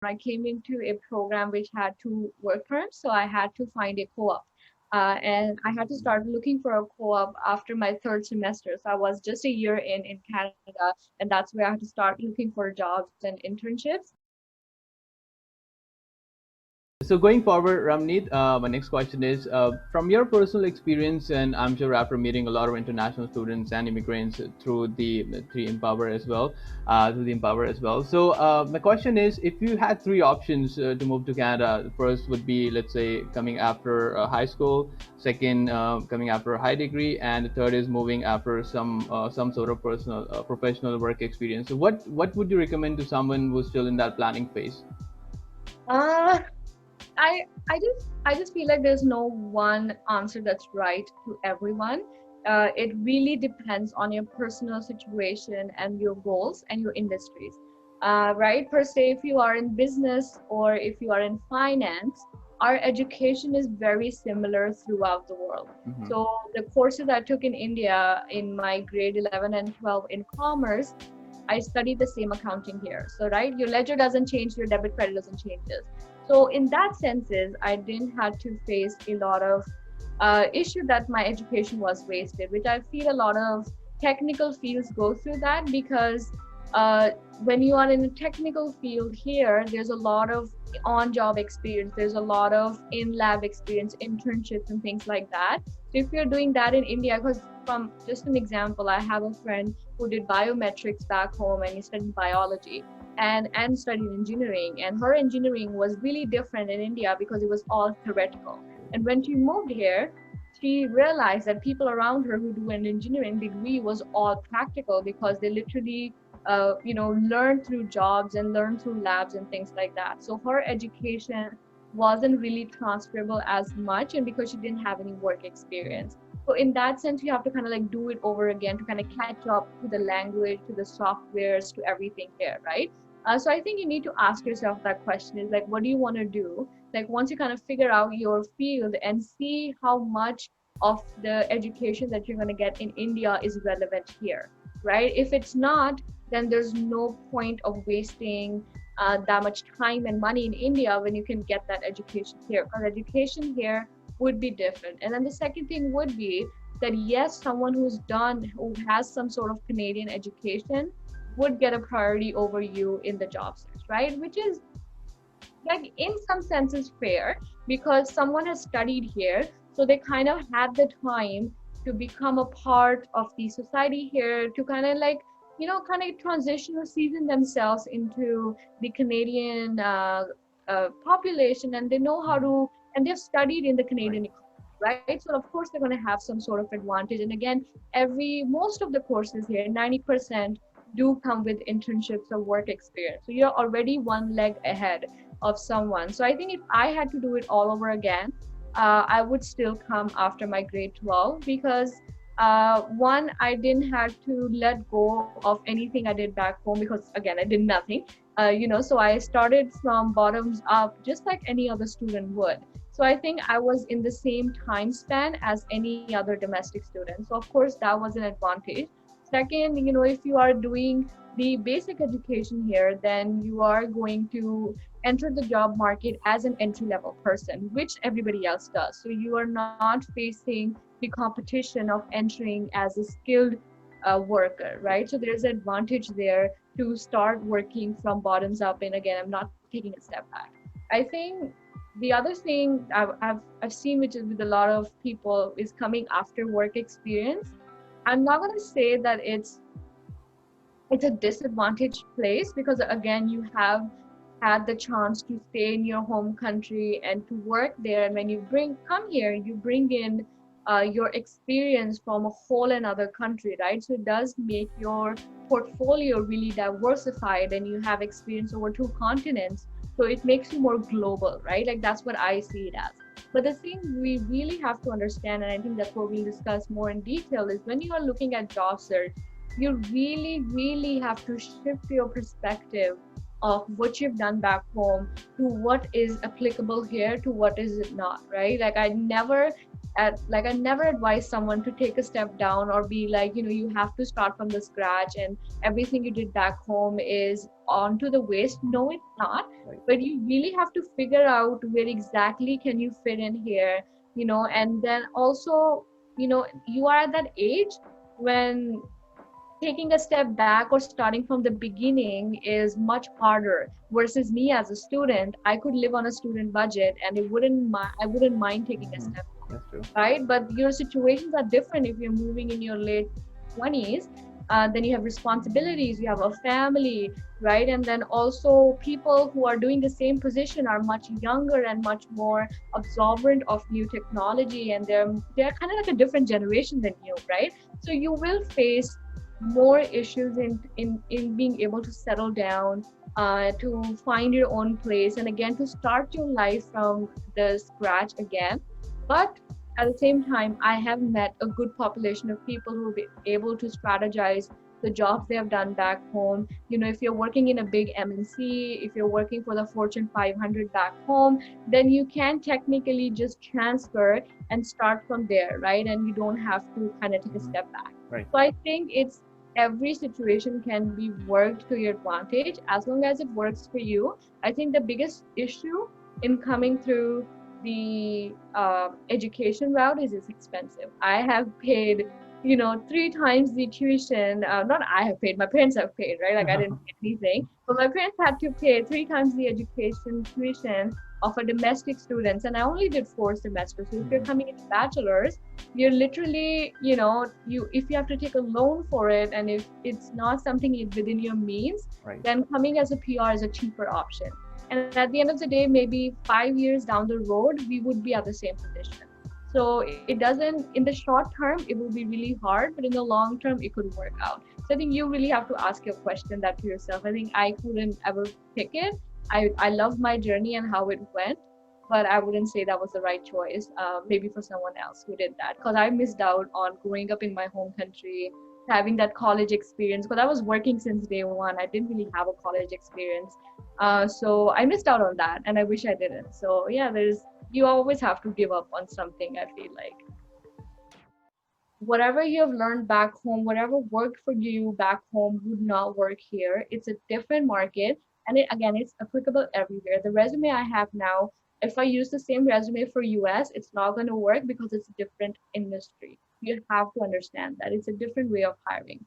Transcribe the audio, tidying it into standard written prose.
I came into a program which had two work terms, so I had to find a co-op. And I had to start looking for a co-op after my third semester. So I was just a year in Canada, and that's where I had to start looking for jobs and internships. So going forward, Ramneet, my next question is from your personal experience, and I'm sure after meeting a lot of international students and immigrants through Empower as well, through the Empower as well. So my question is, if you had three options to move to Canada, the first would be, let's say, coming after high school, second coming after a high degree, and the third is moving after some sort of personal professional work experience. So what would you recommend to someone who's still in that planning phase? Uh, I just feel like there's no one answer that's right to everyone. It really depends on your personal situation and your goals and your industries. Right? Per se, if you are in business or if you are in finance, our education is very similar throughout the world. Hmm. So the courses I took in India in my grade 11 and 12 in commerce, I studied the same accounting here. So, right, your ledger doesn't change, your debit credit doesn't change. So, in that senses, I didn't have to face a lot of issue that my education was wasted, which I feel a lot of technical fields go through that because uh, when you are in a technical field here, there's a lot of on-job experience, there's a lot of in-lab experience, internships, and things like that. So if you're doing that in India, because from just an example, I have a friend who did biometrics back home and he studied biology and studied engineering, and her engineering was really different in India because it was all theoretical. And when she moved here, she realized that people around her who do an engineering degree was all practical because they literally learn through jobs and learn through labs and things like that. So her education wasn't really transferable as much, and because she didn't have any work experience. So in that sense, you have to kind of like do it over again to kind of catch up to the language, to the softwares, to everything here, right? So I think you need to ask yourself that question: is like, what do you want to do? Like once you kind of figure out your field and see how much of the education that you're going to get in India is relevant here, right? If it's not, then there's no point of wasting that much time and money in India when you can get that education here. Because education here would be different. And then the second thing would be that yes, someone who has some sort of Canadian education would get a priority over you in the job search, right? Which is like in some senses fair because someone has studied here, so they kind of had the time to become a part of the society here, to kind of like kind of transition or season themselves into the Canadian population, and they know how Hmm. to, and they've studied in the Right. Canadian economy, right? So of course they're going to have some sort of advantage. And again, every most of the courses here, 90% do come with internships or work experience, so you're already one leg ahead of someone. So I think if I had to do it all over again, I would still come after my grade 12 because one, I didn't have to let go of anything I did back home because again, I did nothing. So I started from bottoms up just like any other student would. So I think I was in the same time span as any other domestic student. So of course that was an advantage. Second, if you are doing the basic education here, then you are going to enter the job market as an entry level person, which everybody else does. So you are not facing the competition of entering as a skilled worker, right? So there's an advantage there to start working from bottoms up. And again, I'm not taking a step back. I think the other thing I've seen, which is with a lot of people, is coming after work experience. I'm not going to say that it's a disadvantaged place because again you have had the chance to stay in your home country and to work there, and when you bring come here you bring in your experience from a whole another country, right? So it does make your portfolio really diversified and you have experience over two continents, so it makes you more global, right? Like that's what I see it as. But the thing we really have to understand, and I think that's what we'll discuss more in detail, is when you are looking at job search, you really, really have to shift your perspective of what you've done back home to what is applicable here to what is it not, right? Like I never like I never advise someone to take a step down or be like, you have to start from the scratch and everything you did back home is onto the waste. No, it's not. Right. But you really have to figure out where exactly can you fit in here, and then also, you are at that age when taking a step back or starting from the beginning is much harder versus me as a student. I could live on a student budget and I wouldn't mind taking a Mhm. step, That's true. right? But your situations are different if you're moving in your late 20s. Then you have responsibilities, you have a family, right? And then also people who are doing the same position are much younger and much more absorbent of new technology, and they're kind of like a different generation than you, right? So you will face more issues in being able to settle down, to find your own place, and again to start your life from the scratch again. But at the same time, I have met a good population of people who will be able to strategize the jobs they have done back home. If you're working in a big MNC, if you're working for the Fortune 500 back home, then you can technically just transfer and start from there, right? And you don't have to kind of take a Mhm. step back. Right. So I think it's every situation can be worked to your advantage as long as it works for you. I think the biggest issue in coming through the education route is it's expensive. I have paid, three times the tuition. Not I have paid, my parents have paid, right? Like I didn't pay anything, but my parents had to pay three times the education tuition of a domestic students, and I only did 4 semesters. So if you're Mhm. coming in a bachelor's, you're literally, you if you have to take a loan for it, and if it's not something within your means, Right. then coming as a PR is a cheaper option. And at the end of the day, maybe 5 years down the road, we would be at the same position. So it doesn't, in the short term, it will be really hard, but in the long term, it could work out. So I think you really have to ask your question that to yourself. I think I couldn't ever pick it. I love my journey and how it went, but I wouldn't say that was the right choice. Maybe for someone else who did that, because I missed out on growing up in my home country, having that college experience. Because I was working since day one, I didn't really have a college experience, so I missed out on that, and I wish I didn't. So yeah, you always have to give up on something. I feel like whatever you have learned back home, whatever worked for you back home would not work here. It's a different market. And again, it's applicable everywhere. The resume I have now, if I use the same resume for US, it's not going to work because it's a different industry. You have to understand that it's a different way of hiring.